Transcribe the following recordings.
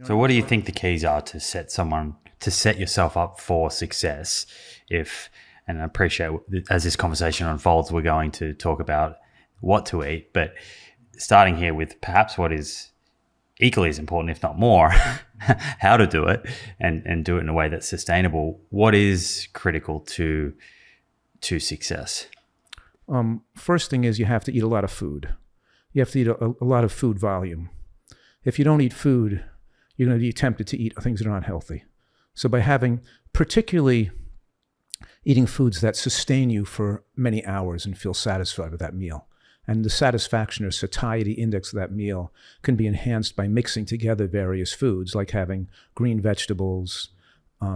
So what do you think the keys are to set yourself up for success? And I appreciate as this conversation unfolds, we're going to talk about what to eat, but starting here with perhaps what is equally as important, if not more, how to do it and do it in a way that's sustainable. What is critical to success? First thing is you have to eat a lot of food. You have to eat a lot of food volume. If you don't eat food, you're going to be tempted to eat things that are not healthy. So by particularly eating foods that sustain you for many hours and feel satisfied with that meal. And the satisfaction or satiety index of that meal can be enhanced by mixing together various foods, like having green vegetables,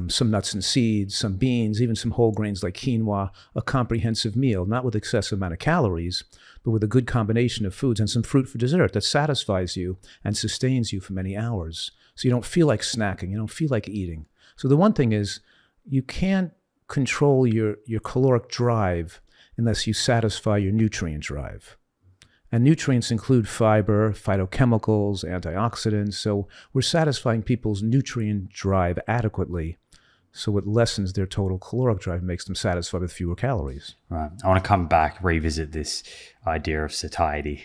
some nuts and seeds, some beans, even some whole grains like quinoa, a comprehensive meal, not with excessive amount of calories, but with a good combination of foods and some fruit for dessert that satisfies you and sustains you for many hours. So you don't feel like snacking, you don't feel like eating. So the one thing is you can't control your caloric drive unless you satisfy your nutrient drive. And nutrients include fiber, phytochemicals, antioxidants. So we're satisfying people's nutrient drive adequately. So it lessens their total caloric drive, makes them satisfied with fewer calories. Right. I want to come back, revisit this idea of satiety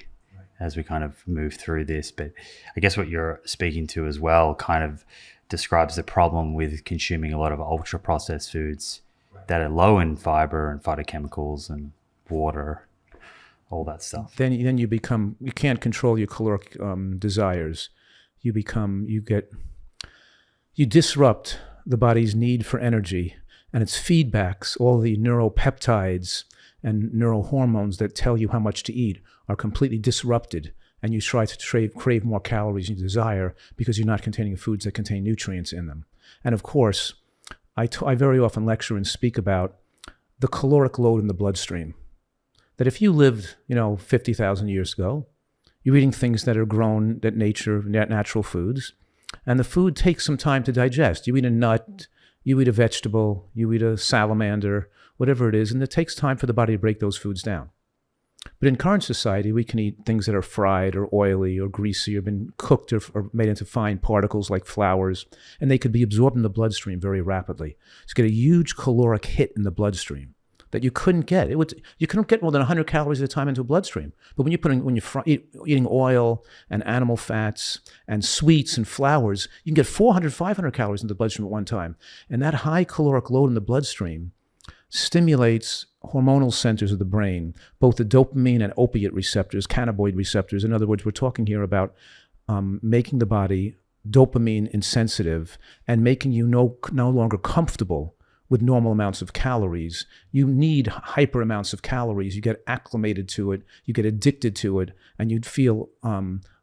as we kind of move through this. But I guess what you're speaking to as well kind of describes the problem with consuming a lot of ultra processed foods that are low in fiber and phytochemicals and water, all that stuff. Then you can't control your caloric desires. You disrupt the body's need for energy and its feedbacks. All the neuropeptides and neurohormones that tell you how much to eat are completely disrupted, and you try to crave more calories than you desire because you're not containing foods that contain nutrients in them. And of course, I very often lecture and speak about the caloric load in the bloodstream. That if you lived, 50,000 years ago, you're eating things that are grown at natural foods, and the food takes some time to digest. You eat a nut, you eat a vegetable, you eat a salamander, whatever it is, and it takes time for the body to break those foods down. But in current society, we can eat things that are fried or oily or greasy or been cooked or made into fine particles like flours, and they could be absorbed in the bloodstream very rapidly. So you get a huge caloric hit in the bloodstream that you couldn't get. You couldn't get more than 100 calories at a time into a bloodstream. But when you're eating oil and animal fats and sweets and flours, you can get 400, 500 calories into the bloodstream at one time. And that high caloric load in the bloodstream stimulates hormonal centers of the brain, both the dopamine and opiate receptors, cannabinoid receptors. In other words, we're talking here about making the body dopamine insensitive and making you no longer comfortable with normal amounts of calories. You need hyper amounts of calories. You get acclimated to it, you get addicted to it, and you'd feel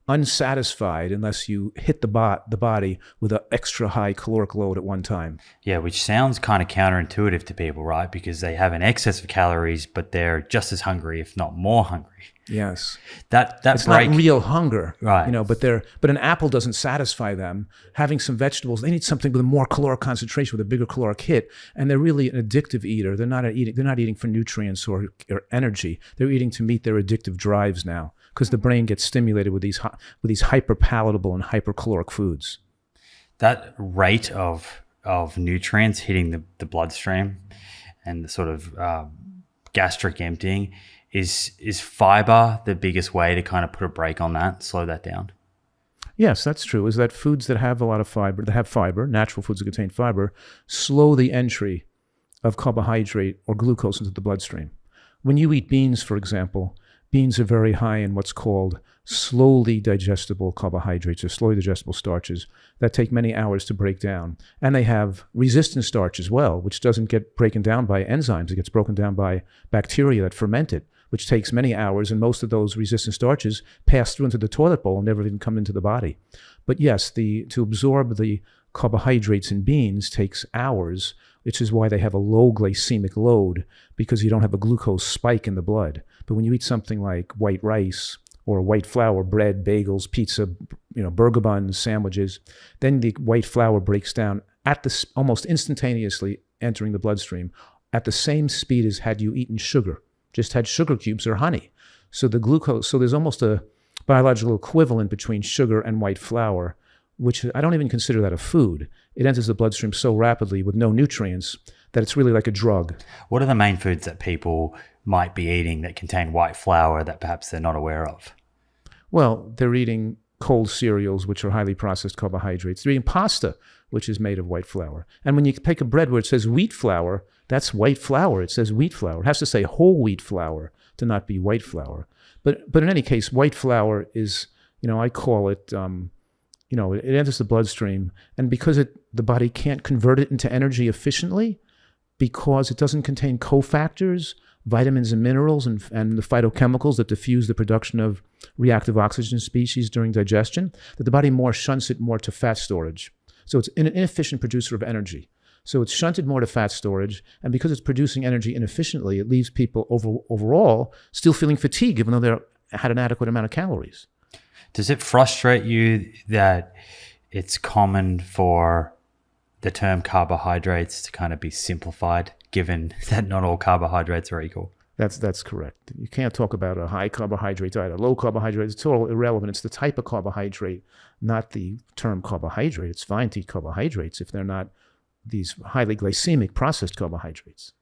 unsatisfied unless you hit the body with an extra high caloric load at one time. Yeah, which sounds kind of counterintuitive to people, right? Because they have an excess of calories, but they're just as hungry, if not more hungry. Yes, it's not real hunger, right? But an apple doesn't satisfy them. Having some vegetables, they need something with a more caloric concentration, with a bigger caloric hit, and they're really an addictive eater. They're not eating for nutrients or energy. They're eating to meet their addictive drives now, because the brain gets stimulated with these hyper palatable and hypercaloric foods. That rate of nutrients hitting the bloodstream and the sort of gastric emptying. Is fiber the biggest way to kind of put a brake on that, slow that down? Yes, that's true. Is that foods that have a lot of fiber, natural foods that contain fiber, slow the entry of carbohydrate or glucose into the bloodstream. When you eat beans, for example, beans are very high in what's called slowly digestible carbohydrates or slowly digestible starches that take many hours to break down. And they have resistant starch as well, which doesn't get broken down by enzymes. It gets broken down by bacteria that ferment it, which takes many hours, and most of those resistant starches pass through into the toilet bowl and never even come into the body. But yes, to absorb the carbohydrates in beans takes hours, which is why they have a low glycemic load, because you don't have a glucose spike in the blood. But when you eat something like white rice or white flour, bread, bagels, pizza, burger buns, sandwiches, then the white flour breaks down almost instantaneously, entering the bloodstream at the same speed as had you eaten sugar. Just had sugar cubes or honey. So there's almost a biological equivalent between sugar and white flour, which I don't even consider that a food. It enters the bloodstream so rapidly with no nutrients that it's really like a drug. What are the main foods that people might be eating that contain white flour that perhaps they're not aware of? Well, they're eating cold cereals, which are highly processed carbohydrates. They're eating pasta, which is made of white flour. And when you take a bread where it says wheat flour, that's white flour. It says wheat flour. It has to say whole wheat flour to not be white flour. But in any case, white flour is, I call it, it enters the bloodstream. And because the body can't convert it into energy efficiently, because it doesn't contain cofactors, vitamins and minerals, and the phytochemicals that diffuse the production of reactive oxygen species during digestion, that the body shunts it more to fat storage. So it's an inefficient producer of energy. So it's shunted more to fat storage, and because it's producing energy inefficiently, it leaves people overall still feeling fatigue, even though they had an adequate amount of calories. Does it frustrate you that it's common for the term carbohydrates to kind of be simplified, given that not all carbohydrates are equal? That's correct. You can't talk about a high carbohydrate diet, a low carbohydrate. It's all irrelevant. It's the type of carbohydrate, not the term carbohydrate. It's fine to eat carbohydrates if they're not these highly glycemic processed carbohydrates.